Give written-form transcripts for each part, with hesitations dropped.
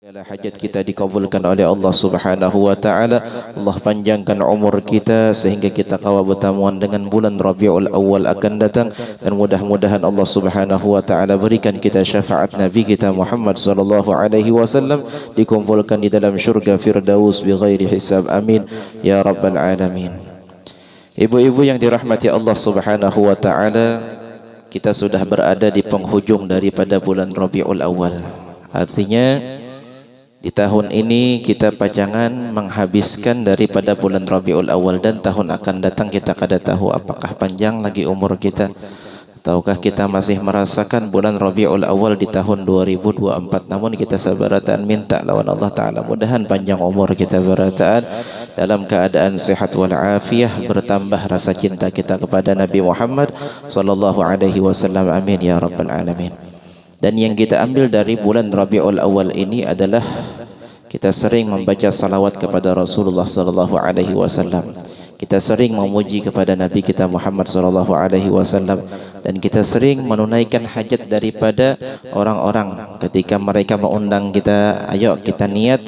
Segala hajat kita dikabulkan oleh Allah Subhanahu wa taala. Allah panjangkan umur kita sehingga kita kawal bertamuan dengan bulan Rabiul Awal akan datang, dan mudah-mudahan Allah Subhanahu wa taala berikan kita syafaat Nabi kita Muhammad sallallahu alaihi wasallam, dikumpulkan di dalam syurga Firdaus bighairi hisab. Amin ya rabbal alamin. Ibu-ibu yang dirahmati Allah Subhanahu wa taala, kita sudah berada di penghujung daripada bulan Rabiul Awal. Artinya di tahun ini kita pajangan menghabiskan daripada bulan Rabiul Awal, dan tahun akan datang kita kada tahu apakah panjang lagi umur kita ataukah kita masih merasakan bulan Rabiul Awal di tahun 2024. Namun kita sabarataan minta lawan Allah Ta'ala, mudahan panjang umur kita berataan dalam keadaan sehat walafiah, bertambah rasa cinta kita kepada Nabi Muhammad sallallahu alaihi wasallam. Amin ya rabbal alamin. Dan yang kita ambil dari bulan Rabiul Awal ini adalah kita sering membaca salawat kepada Rasulullah sallallahu alaihi wasallam. Kita sering memuji kepada Nabi kita Muhammad sallallahu alaihi wasallam, dan kita sering menunaikan hajat daripada orang-orang ketika mereka mengundang kita. Ayo kita niat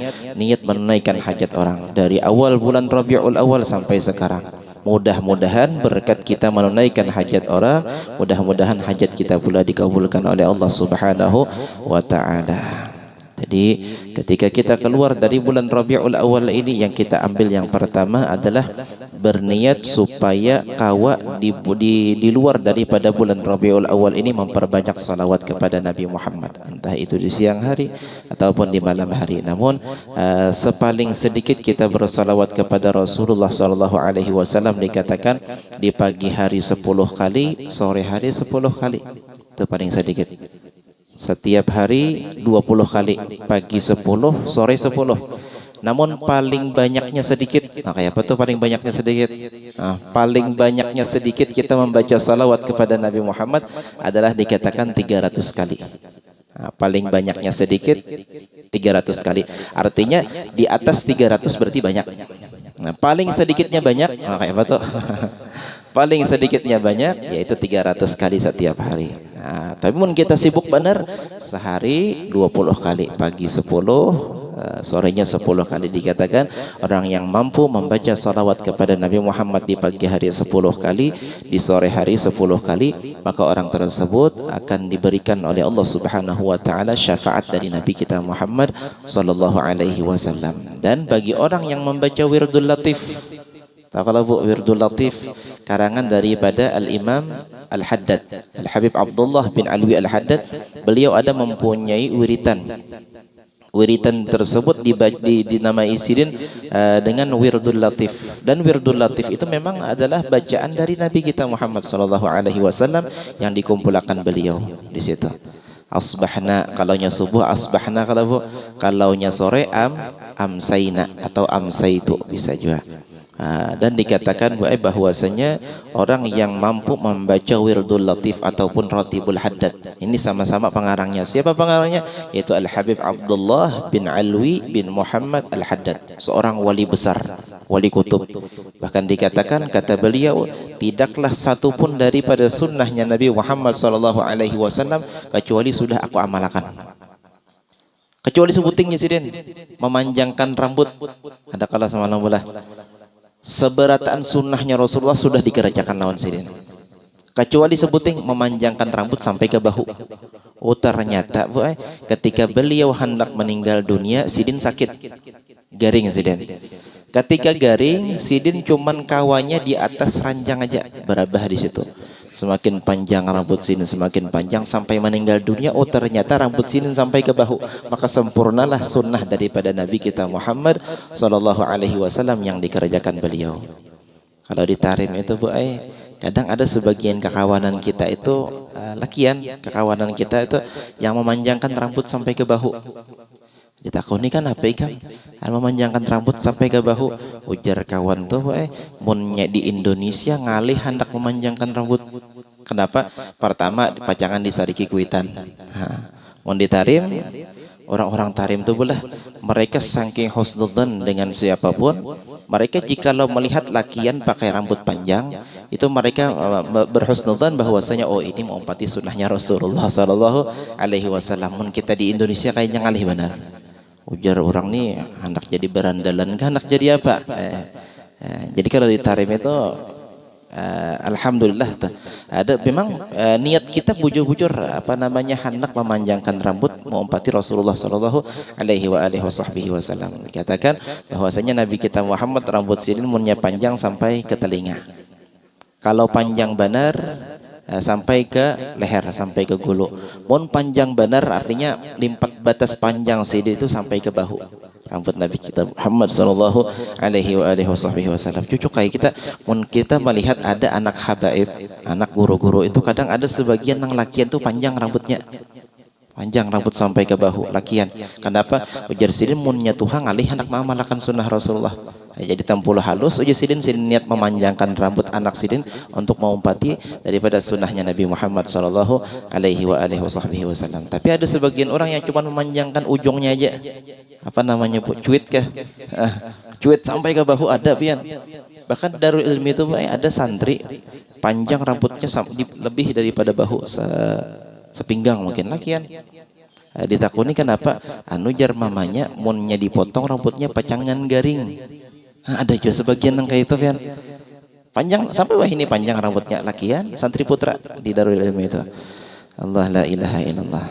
menunaikan hajat orang dari awal bulan Rabiul Awal sampai sekarang. Mudah-mudahan berkat kita menunaikan hajat orang, mudah-mudahan hajat kita pula dikabulkan oleh Allah Subhanahu wa taala. Jadi ketika kita keluar dari bulan Rabiul Awal ini, yang kita ambil yang pertama adalah berniat supaya kawa di luar daripada bulan Rabiul Awal ini memperbanyak salawat kepada Nabi Muhammad, entah itu di siang hari ataupun di malam hari. Namun sepaling sedikit kita bersalawat kepada Rasulullah sallallahu alaihi wasallam dikatakan di pagi hari 10 kali, sore hari 10 kali. Itu paling sedikit. Setiap hari 20 kali, pagi 10, sore 10. Namun paling banyaknya sedikit. Nah, kayak apa tuh paling banyaknya sedikit? Nah, paling banyaknya sedikit kita membaca salawat kepada Nabi Muhammad adalah dikatakan 300 kali. Nah, paling banyaknya sedikit 300 kali. Artinya di atas 300 berarti banyak. Nah, paling sedikitnya banyak. Nah, kayak apa tuh? Paling sedikitnya banyak yaitu 300 kali setiap hari. Nah, tapi pun kita sibuk benar, sehari 20 kali, pagi 10, sorenya 10 kali. Dikatakan orang yang mampu membaca salawat kepada Nabi Muhammad di pagi hari 10 kali, di sore hari 10 kali, maka orang tersebut akan diberikan oleh Allah Subhanahu wa taala syafaat dari Nabi kita Muhammad sallallahu alaihi wasallam. Dan bagi orang yang membaca Wirdul Latif, tahu kalau Bu Wirdul Latif, karangan daripada Al-Imam Al-Haddad, Al-Habib Abdullah bin Alwi Al-Haddad. Beliau ada mempunyai wiritan. Wiritan tersebut dinamai sidin dengan Wirdul Latif. Dan Wirdul Latif itu memang adalah bacaan dari Nabi kita Muhammad sallallahu alaihi wasallam yang dikumpulkan beliau di situ. Asbahna, kalaunya subuh asbahna, kalaunya sore amsayna atau amsaitu bisa juga. Dan dikatakan bahwasanya orang yang mampu membaca Wirdul Latif ataupun Ratibul Haddad ini sama-sama pengarangnya. Siapa pengarangnya? Yaitu Al-Habib Abdullah bin Alwi bin Muhammad Al-Haddad, seorang wali besar, wali kutub. Bahkan dikatakan, kata beliau, tidaklah satu pun daripada sunnahnya Nabi Muhammad SAW kecuali sudah aku amalkan. Kecuali sebutingnya sidin, memanjangkan rambut. Ada kala semalam bola seberataan sunnahnya Rasulullah sudah dikerjakan lawan sidin, kecuali sebuting memanjangkan rambut sampai ke bahu. Oh ternyata ketika beliau hendak meninggal dunia, sidin sakit garing sidin. Ketika garing, sidin cuman kawannya di atas ranjang aja, berabah di situ. Semakin panjang rambut sidin, semakin panjang sampai meninggal dunia. Oh ternyata rambut sidin sampai ke bahu. Maka sempurnalah sunnah daripada Nabi kita Muhammad sallallahu alaihi wasallam yang dikerjakan beliau. Kalau di Tarim itu Bu, kadang ada sebagian kekawanan kita itu lakian, kekawanan kita itu yang memanjangkan rambut sampai ke bahu. Ditakuni kan apa ikan memanjangkan rambut sampai ke bahu. Ujar kawan tuh munnya di Indonesia ngalih hendak memanjangkan rambut. Kenapa? Pertama pajangan di Sariki Kuitan. Mun di Tarim, orang-orang Tarim tuh belah mereka saking husnudzan dengan siapapun, mereka jikalau melihat lakian pakai rambut panjang, itu mereka berhusnudzan bahwasanya oh ini mengumpati sunnahnya Rasulullah sallallahu alaihi wasallam. Mun kita di Indonesia kayaknya ngalih benar. Ujar orang nih hendak jadi berandalan kah, hendak jadi apa? Jadi kalau di Tarim itu alhamdulillah ada memang niat kita bujur-bujur apa namanya hendak memanjangkan rambut mengumpati Rasulullah sallallahu alaihi wasallam. Dikatakan bahwasanya Nabi kita Muhammad rambut sirine munnya panjang sampai ke telinga. Kalau panjang benar sampai ke leher, sampai ke gulu. Mun panjang benar artinya limpat batas panjang sini itu sampai ke bahu. Rambut Nabi kita Muhammad sallallahu alaihi wasallam. Cucu kayak kita, mun kita melihat ada anak habaib, anak guru-guru itu kadang ada sebagian yang lakian tuh panjang rambutnya. Panjang rambut sampai ke bahu lakian. Kenapa? Ujar sidin munnya Tuhan alih anak mamalakan sunnah Rasulullah. Jadi tampul halus ujar sidin niat memanjangkan rambut anak sidin untuk mengumpati daripada sunnahnya Nabi Muhammad sallallahu alaihi wasallam. Tapi ada sebagian orang yang cuma memanjangkan ujungnya aja. Apa namanya Bu? Cuit kah? Cuit sampai ke bahu ada pian. Bahkan Darul Ilmi itu ada santri panjang rambutnya lebih daripada bahu sepinggang mungkin lakian. Ditakuni kenapa? Anu jar mamanya munnya dipotong rambutnya pacangan garing. Ada juga sebagian yang kayak itu kan. Panjang sampai wah ini panjang rambutnya lakian santri putra di Darul Ilmi itu. Allah la ilaha illallah.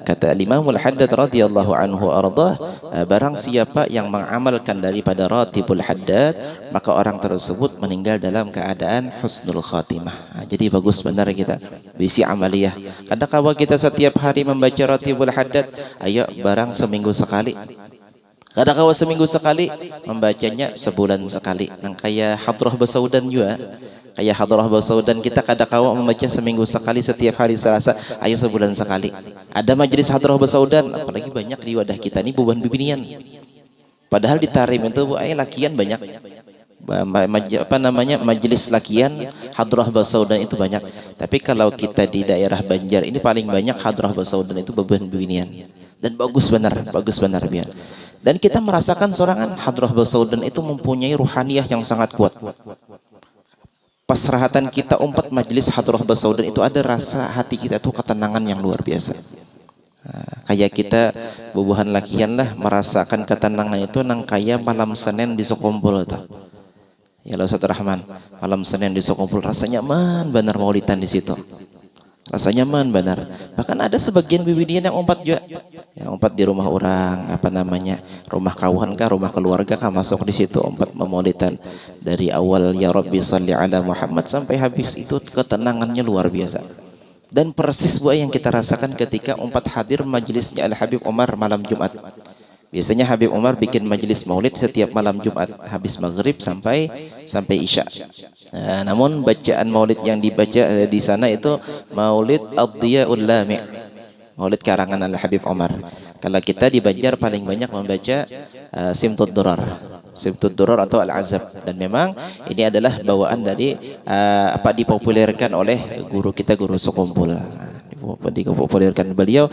Kata Imamul Haddad radhiyallahu anhu ardah, barang siapa yang mengamalkan daripada Ratibul Haddad maka orang tersebut meninggal dalam keadaan husnul khatimah. Jadi bagus benar kita bisi amaliyah. Kadang kalau kita setiap hari membaca Ratibul Haddad, ayo barang seminggu sekali. Kadang kalau seminggu sekali, membacanya sebulan sekali. Nang kayak Hadrah Basaudan juga. Kayak Hadrah Basaudan kita kadang-kala membaca seminggu sekali setiap hari Selasa, ayo sebulan sekali. Ada majelis Hadrah Basaudan, apalagi banyak di wadah kita ini buban bibinian. Padahal di Tarim itu lakian banyak. Apa namanya majelis lakian Hadrah Basaudan itu banyak. Tapi kalau kita di daerah Banjar ini paling banyak Hadrah Basaudan itu buban bibinian. Dan bagus benar biar. Dan kita merasakan sorangan Hadrah Basaudan itu mempunyai ruhaniyah yang sangat kuat. Pasrahatan kita umpat majelis Hadrah Basaudan itu ada rasa hati kita tuh ketenangan yang luar biasa. Kayak kita bubuhan lakian lah merasakan ketenangan itu nang kayak malam Senin di Sokumpul itu. Ya Allah Ustaz Rahman, malam Senin di Sokumpul rasanya man benar maulidan di situ. Rasanya man benar. Bahkan ada sebagian bibidian yang umpat juga. Yang umpat di rumah orang, apa namanya, rumah kawan kah, rumah keluarga kah, masuk di situ umpat memaulidan dari awal ya Rabbi shalli ala Muhammad sampai habis. Itu ketenangannya luar biasa. Dan persis buah yang kita rasakan ketika umpat hadir majelisnya Al Habib Umar malam Jumat. Biasanya Habib Umar bikin majelis maulid setiap malam Jumat habis maghrib sampai Isya. Namun bacaan maulid yang dibaca di sana itu maulid Ad-Diyaul Lami', maulid karangan Al Habib Umar. Kalau kita di Banjar paling banyak membaca Simtud Durar atau Al-Azab. Dan memang ini adalah bawaan dari dipopulerkan oleh guru kita, Guru Sokumpul. Dipopulerkan beliau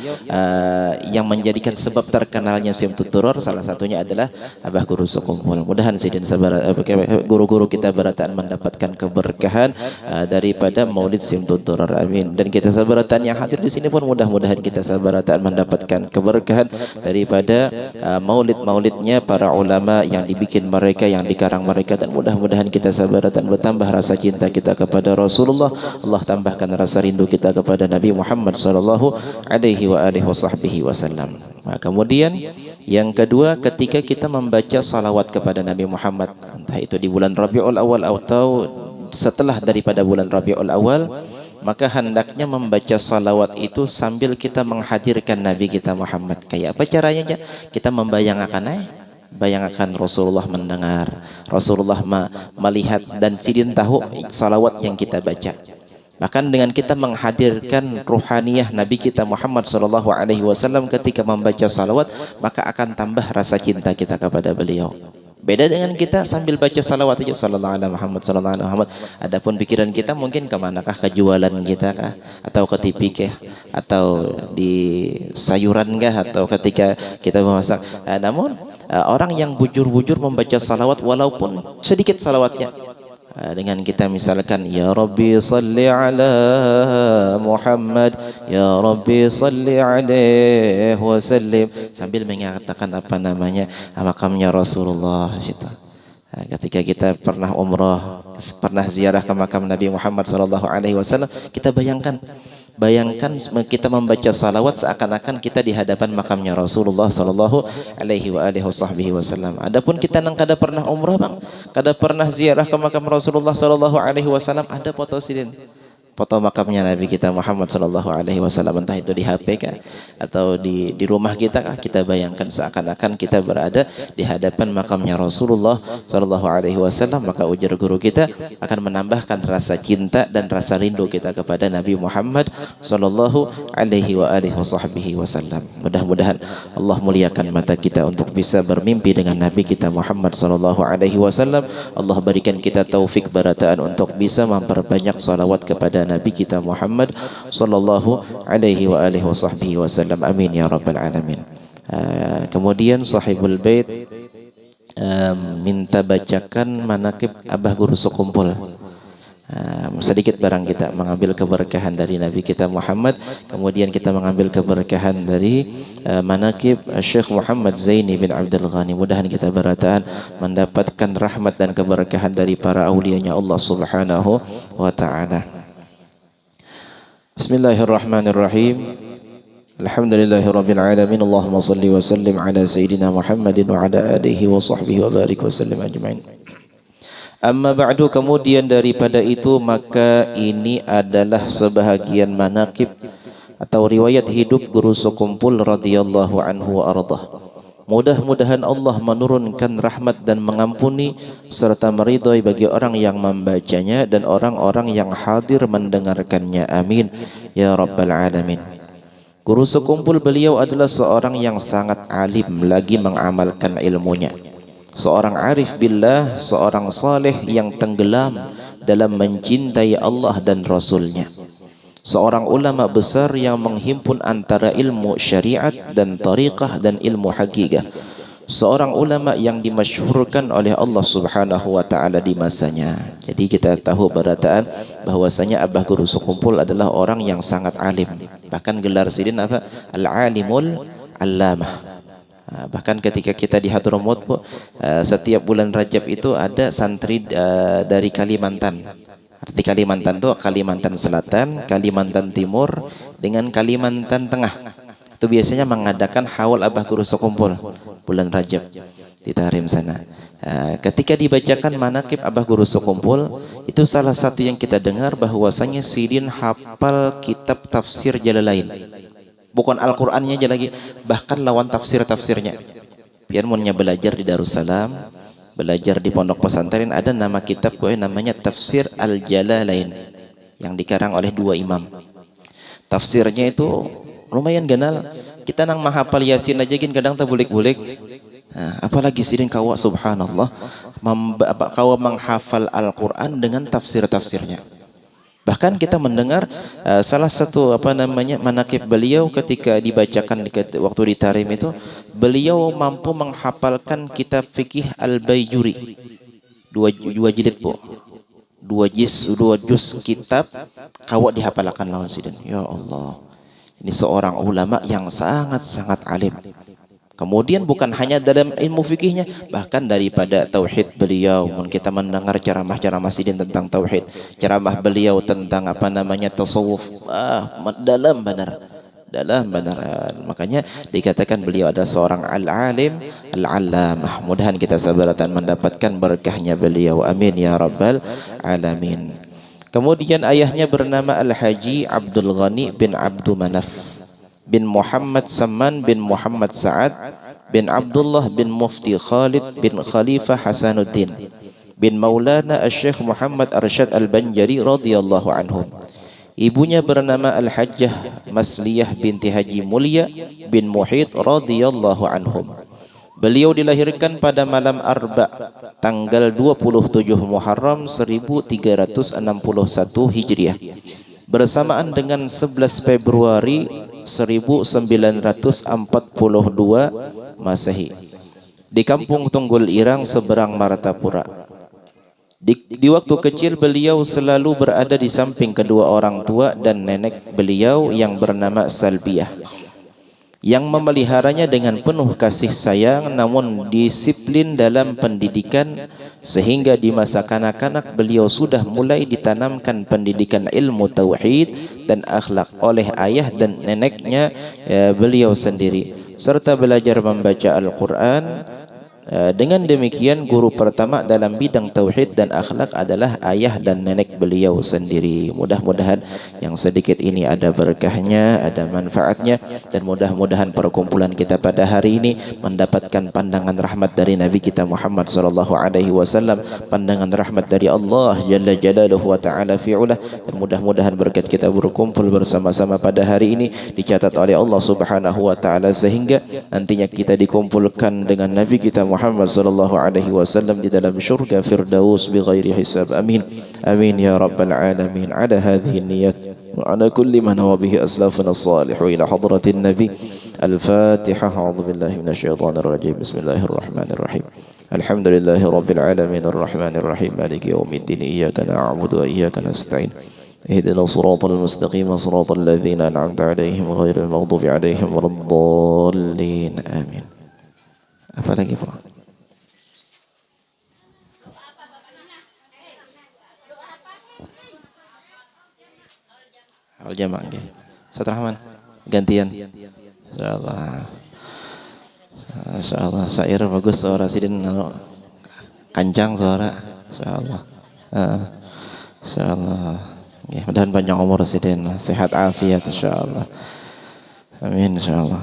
yang menjadikan sebab terkenalnya Simtud Durar salah satunya adalah Abah Guru Sokumpul. Mudahan sidin guru-guru kita berataan mendapatkan keberkahan daripada maulid Simtud Durar. Amin. Dan kita sabarataan yang hadir di sini pun mudah-mudahan kita sabarataan mendapatkan keberkahan daripada maulid-maulidnya para ulama yang dibikin mereka, yang dikarang mereka, dan mudah-mudahan kita sabarataan bertambah rasa cinta kita kepada Rasulullah. Allah tambahkan rasa rindu kita kepada Nabi Muhammad sallallahu alaihi wasallam. Nah, kemudian yang kedua, ketika kita membaca salawat kepada Nabi Muhammad, entah itu di bulan Rabiul Awal atau setelah daripada bulan Rabiul Awal, maka hendaknya membaca salawat itu sambil kita menghadirkan Nabi kita Muhammad. Kayak apa caranya? Kita bayangkan Rasulullah mendengar, Rasulullah melihat, dan sidin tahu salawat yang kita baca. Bahkan dengan kita menghadirkan ruhaniyah Nabi kita Muhammad sallallahu alaihi wasallam ketika membaca salawat, maka akan tambah rasa cinta kita kepada beliau. Beda dengan kita sambil baca salawat aja sallallahu alaihi Muhammad sallallahu alaihi Muhammad. Adapun pikiran kita mungkin kemanakah, ke jualan kita kah, atau ke TV kah, atau di sayuran kah, atau ketika kita memasak. Namun orang yang bujur-bujur membaca salawat walaupun sedikit salawatnya, Dengan kita misalkan ya Rabbi salli ala Muhammad, ya Rabbi salli alaihi wasallim, sambil mengatakan apa namanya makamnya Rasulullah situ. Ketika kita pernah umrah, pernah ziarah ke makam Nabi Muhammad SAW, kita bayangkan kita membaca salawat seakan-akan kita di hadapan makamnya Rasulullah SAW. Adapun kita nang kada pernah umrah bang, kada pernah ziarah ke makam Rasulullah SAW, ada foto sidin, foto makamnya Nabi kita Muhammad SAW, entah itu di HP kah atau di rumah kita kah, kita bayangkan seakan-akan kita berada di hadapan makamnya Rasulullah SAW. Maka ujar guru kita akan menambahkan rasa cinta dan rasa rindu kita kepada Nabi Muhammad SAW. Mudah-mudahan Allah muliakan mata kita untuk bisa bermimpi dengan Nabi kita Muhammad SAW. Allah berikan kita taufik barataan untuk bisa memperbanyak salawat kepada Nabi kita Muhammad sallallahu alaihi wasallam. Amin ya rabbal alamin. Kemudian sahibul bait minta bacakan manaqib Abah Guru Sekumpul. Sedikit barang kita mengambil keberkahan dari Nabi kita Muhammad, kemudian kita mengambil keberkahan dari manaqib Syekh Muhammad Zaini bin Abdul Ghani. Mudahan kita berataan mendapatkan rahmat dan keberkahan dari para aulianya Allah Subhanahu wa taala. Bismillahirrahmanirrahim. Alhamdulillahirabbil alamin. Allahumma shalli wa sallim ala sayyidina Muhammadin wa ala alihi wa sahbihi wa barik wa sallim ajmain. Amma ba'du, kemudian daripada itu maka ini adalah sebahagian manaqib atau riwayat hidup Guru Sekumpul radhiyallahu anhu wa ardhah. Mudah-mudahan Allah menurunkan rahmat dan mengampuni serta meridhai bagi orang yang membacanya dan orang-orang yang hadir mendengarkannya. Amin ya rabbal alamin. Guru Sekumpul beliau adalah seorang yang sangat alim lagi mengamalkan ilmunya. Seorang arif billah, seorang saleh yang tenggelam dalam mencintai Allah dan Rasulnya. Seorang ulama besar yang menghimpun antara ilmu syariat dan tariqah dan ilmu hakikah. Seorang ulama yang dimasyhurkan oleh Allah Subhanahu wa taala di masanya. Jadi kita tahu berataan bahwasanya Abah Guru Sekumpul adalah orang yang sangat alim. Bahkan gelar sidin apa? Al-Alimul Allamah. Bahkan ketika kita di Hadramaut, setiap bulan Rajab itu ada santri dari Kalimantan. Arti Kalimantan itu Kalimantan Selatan, Kalimantan Timur dengan Kalimantan Tengah. Itu biasanya mengadakan haul Abah Guru Sekumpul bulan Rajab di Tahrim sana. Ketika dibacakan manaqib Abah Guru Sekumpul, itu salah satu yang kita dengar bahwasanya sidin hafal kitab tafsir Jalalain. Bukan Al-Qur'annya aja lagi, bahkan lawan tafsir-tafsirnya. Biar munnya belajar di Darussalam, belajar di pondok pesantren, ada nama kitab namanya Tafsir Al-Jalalain yang dikarang oleh dua imam. Tafsirnya itu lumayan ganal. Kita nang mahafal Yasin aja gin kadang tak bulik-bulik. Apalagi sidin kawa subhanallah kawa menghafal Al-Qur'an dengan tafsir-tafsirnya. Bahkan kita mendengar salah satu manaqib beliau ketika dibacakan waktu di Tarim itu, beliau mampu menghafalkan kitab fikih Al-Baijuri dua jilid bu, dua juz kitab kawat dihafalkan lawan sidin. Ya Allah, ini seorang ulama yang sangat alim. Kemudian bukan hanya dalam ilmu fikihnya, bahkan daripada tauhid beliau. Kita mendengar ceramah-ceramah sidin tentang tauhid, ceramah beliau tentang tasawuf, dalam benar. Makanya dikatakan beliau adalah seorang al-alim al-allamah. Mudahan kita sabaratan mendapatkan berkahnya beliau. Amin ya rabbal alamin. Kemudian ayahnya bernama Al-Haji Abdul Ghani bin Abdul Manaf bin Muhammad Saman bin Muhammad Sa'ad bin Abdullah bin Mufti Khalid bin Khalifah Hasanuddin bin Maulana Al-Syekh Muhammad Arsyad Al-Banjari radhiyallahu anhum. Ibunya bernama Al-Hajjah Masliyah binti Haji Mulia bin Muhit radhiyallahu anhum. Beliau dilahirkan pada malam Arba tanggal 27 Muharram 1361 Hijriah bersamaan dengan 11 Februari 1942 Masehi di Kampung Tunggul Irang seberang Martapura. Di waktu kecil beliau selalu berada di samping kedua orang tua dan nenek beliau yang bernama Salbiyah, yang memeliharanya dengan penuh kasih sayang namun disiplin dalam pendidikan, sehingga di masa kanak-kanak beliau sudah mulai ditanamkan pendidikan ilmu tauhid dan akhlak oleh ayah dan neneknya beliau sendiri, serta belajar membaca Al-Quran. Dengan demikian guru pertama dalam bidang tauhid dan akhlak adalah ayah dan nenek beliau sendiri. Mudah-mudahan yang sedikit ini ada berkahnya, ada manfaatnya, dan mudah-mudahan perkumpulan kita pada hari ini mendapatkan pandangan rahmat dari Nabi kita Muhammad sallallahu alaihi wasallam, pandangan rahmat dari Allah jalla jalaluhu wa ta'ala fi'ulah, dan mudah-mudahan berkat kita berkumpul bersama-sama pada hari ini dicatat oleh Allah subhanahu wa ta'ala, sehingga nantinya kita dikumpulkan dengan Nabi kita Muhammad sallallahu alaihi wasallam di dalam syurga firdaus bighairi hisab. Amin amin ya rabbal alamin. Ala hadhihi niyat wa ala kulli man huwa bihi aslafuna as-salih ila hadratin nabi. Al-Fatihah. A'udzu billahi minasyaitonir rajim. Bismillahirrahmanirrahim. Alhamdulillahi rabbil alamin arrahmanir rahim maliki yaumiddin iyyaka na'budu wa iyyaka nasta'in. اهدنا الصراط المستقيم صراط الذين أنعمت عليهم غير المغضوب عليهم ولا الضالين آمين. Apa lagi Pak? Al jamaah nggih. Ustaz Rahman gantian. Insyaallah. Insyaallah syair bagus suara sidin kancang suara. Insyaallah. Insyaallah. Ya, mudah-mudahan panjang umur sidin, sehat afiat insyaallah. Amin insyaallah.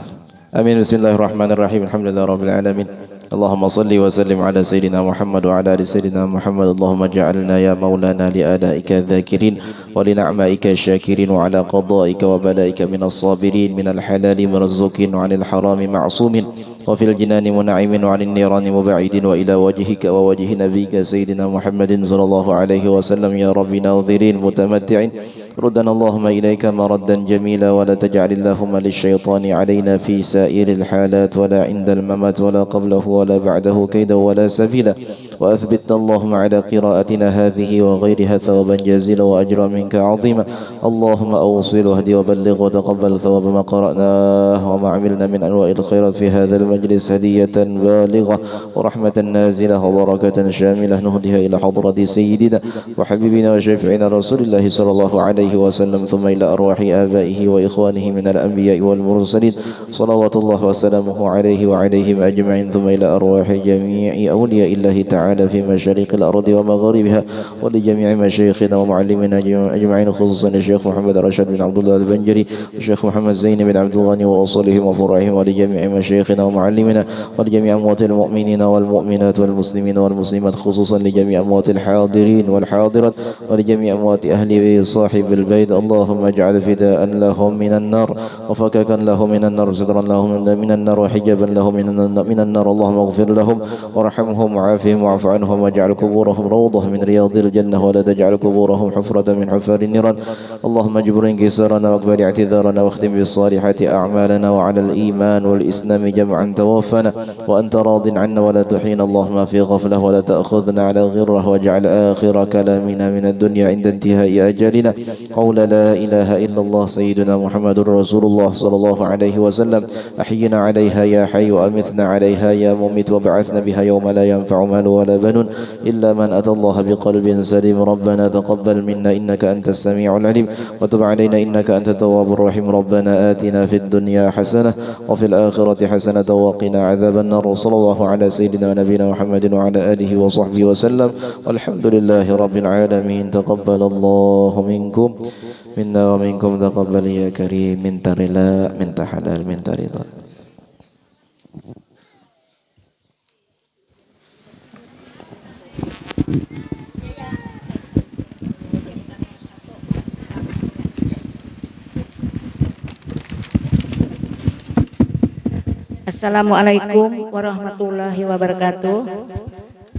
Amin. Bismillahirrahmanirrahim. Alhamdulillahirabbil alamin. Allahumma salli wa sallim ala sayyidina Muhammad wa ala ali sayyidina Muhammad. Allahumma ja'alna ya maulana li adaika dhakirin wa li na'maika syakirin wa ala qadaika wa balaika minas sabirin minal halali marzuqin wa 'anil harami ma'sumin wa fil jinani mun'imin wa 'anil nirani mub'idin wa ila wajhika wa wajhi nabiyyika sayyidina Muhammadin sallallahu alaihi wasallam ya rabbi nadhirin mutamatti'in. ردنا اللهم إليك مردا جميلا ولا تجعل اللهم للشيطان علينا في سائر الحالات ولا عند الممات ولا قبله ولا بعده كيدا ولا سبيلا. وأثبتنا اللهم على قراءتنا هذه وغيرها ثوابا جزيلا وأجرا منك عظيما. اللهم أوصل واهدي وبلغ وتقبل ثواب ما قرأناه وما عملنا من أنواع الخيرات في هذا المجلس هدية بالغة ورحمة نازلة وبركة شاملة نهديها إلى حضرة سيدنا وحبيبنا وشفيعنا رسول الله صلى الله عليه وسلم ثم إلى أرواح آبائه وإخوانه من الأنبياء والمرسلين صلوات الله وسلامه عليه وعليهم أجمعين ثم إلى أرواح جميع أولياء الله تعالى في مشارق الأرض ومغاربها ولجميع مشايخنا ومعلمنا أجمعين خصوصا الشيخ محمد رشاد بن عبد الله البنجري والشيخ محمد زين بن عبد الغني وأصولهم وفروعهم ولجميع مشايخنا ومعلمنا ولجميع أموات المؤمنين والمؤمنات والمسلمين والمسلمات خصوصا لجميع أموات الحاضرين والحاضرات ولجميع أموات أهل صاحب البيت. اللهم اجعل فداء لهم من النار وفككا لهم من النار سترا لهم من النار وحجابا لهم من النار. اللهم اغفر لهم وارحمهم وعافهم واعف عنهم واجعل قبورهم روضة من رياض الجنة ولا تجعل قبورهم حفرة من حفار النيران. اللهم اجبر انكسارنا واقبل اعتذارنا واختم بالصالحات أعمالنا وعلى الإيمان والإسلام جمعا توفنا وأنت راض عنا ولا تحين اللهم في غفلة ولا تأخذنا على غره واجعل آخر كلامنا من الدنيا عند انتهاء أجلنا قول لا إله إلا الله سيدنا محمد رسول الله صلى الله عليه وسلم. أحينا عليها يا حي وأمتنا عليها يا مميت وبعثنا بها يوم لا ينفع مال ولا بنون إلا من أتى الله بقلب سليم. ربنا تقبل منا إنك أنت السميع العليم وتب علينا إنك أنت التواب الرحيم. ربنا آتنا في الدنيا حسنة وفي الآخرة حسنة وقنا عذاب النار. وصلى الله على سيدنا ونبينا محمد وعلى آله وصحبه وسلم والحمد لله رب العالمين. تقبل الله منكم منا ومنكم تقبل يا كريم من ترلا من تحلال من ترضى. Assalamualaikum warahmatullahi wabarakatuh.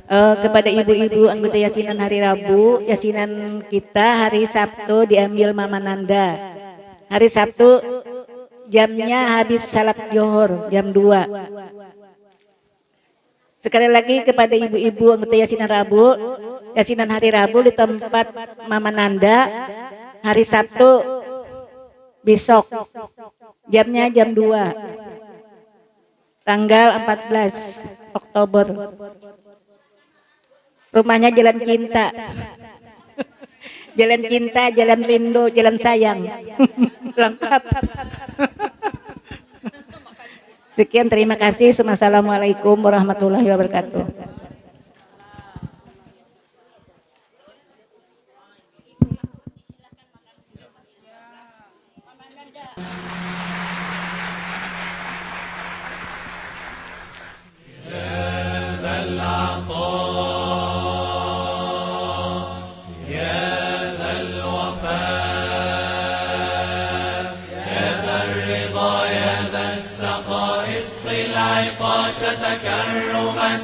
Kepada ibu-ibu anggota yasinan hari Rabu, yasinan kita hari Sabtu diambil Mama Nanda. Hari Sabtu jamnya habis salat Johor jam 2. Sekali lagi kepada ibu-ibu anggota yasinan Rabu, yasinan hari Rabu di tempat Mama Nanda, hari Sabtu besok jamnya jam 2, tanggal 14 Oktober. Rumahnya Jalan Cinta. Jalan Cinta, Jalan Rindu, Jalan Sayang. Lengkap. Sekian, terima kasih. Assalamualaikum warahmatullahi wabarakatuh. تكرما